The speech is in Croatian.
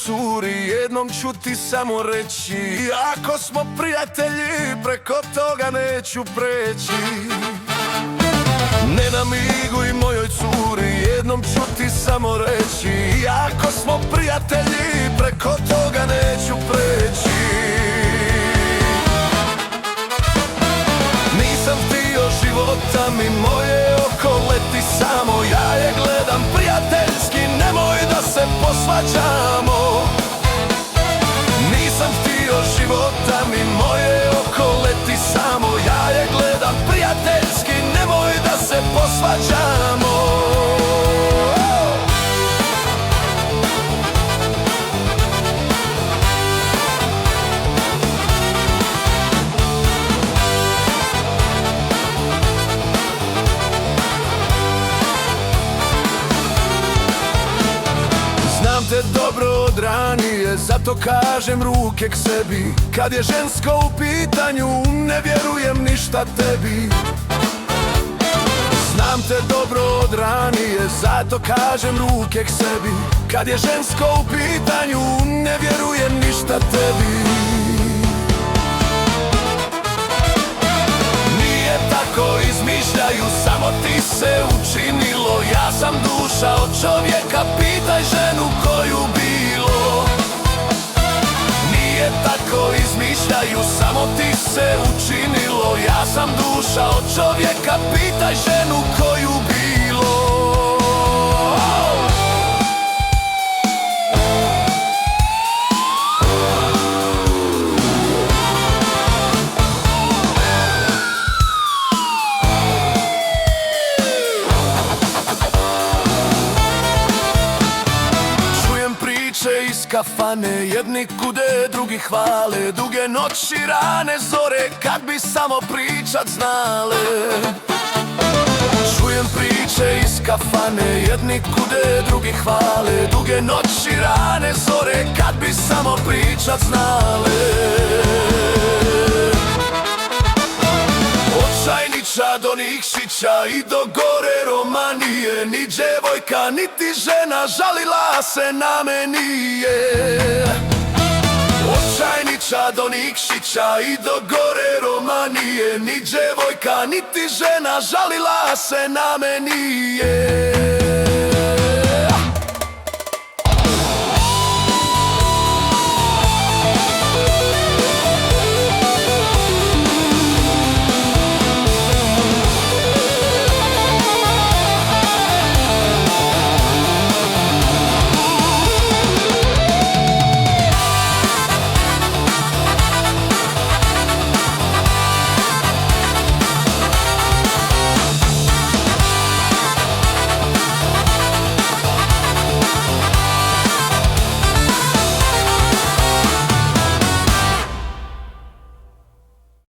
curi, jednom ću ti samo reći, ako smo prijatelji, preko toga neću preći. Ne namiguj mojoj curi, jednom ću ti samo reći, ako smo prijatelji, preko toga neću preći. Nisam htio života mi moje oko leti samo, ja je gledam prijateljski, nemoj da se posvađamo. Nisam htio života mi moje oko leti samo, ja je gledam prijateljski, nemoj da se posvađamo. Znam te dobro od ranije, zato kažem ruke k sebi. Kad je žensko u pitanju, ne vjerujem ništa tebi. Znam te dobro od ranije, zato kažem ruke k sebi. Kad je žensko u pitanju, ne vjerujem ništa tebi. Nije tako, izmišljaju, samo ti se učinilo. Ja sam duša od čovjeka, pitaj ženu koju bilo. Nije tako, izmišljaju, samo ti se učinilo. Ja sam duša od čovjeka, pitaj ženu koju bilo. Iz kafane, jedni kude, drugi hvale, duge noći, rane zore, kad bi samo pričat znale. Čujem priče iz kafane, jedni kude, drugi hvale, duge noći, rane zore, kad bi samo pričat znale. Od Nikšića i do gore Romanije, ni djevojka, niti žena žalila se na meni je. Od Čajnića do Nikšića i do gore Romanije, ni djevojka, niti žena žalila se na meni je.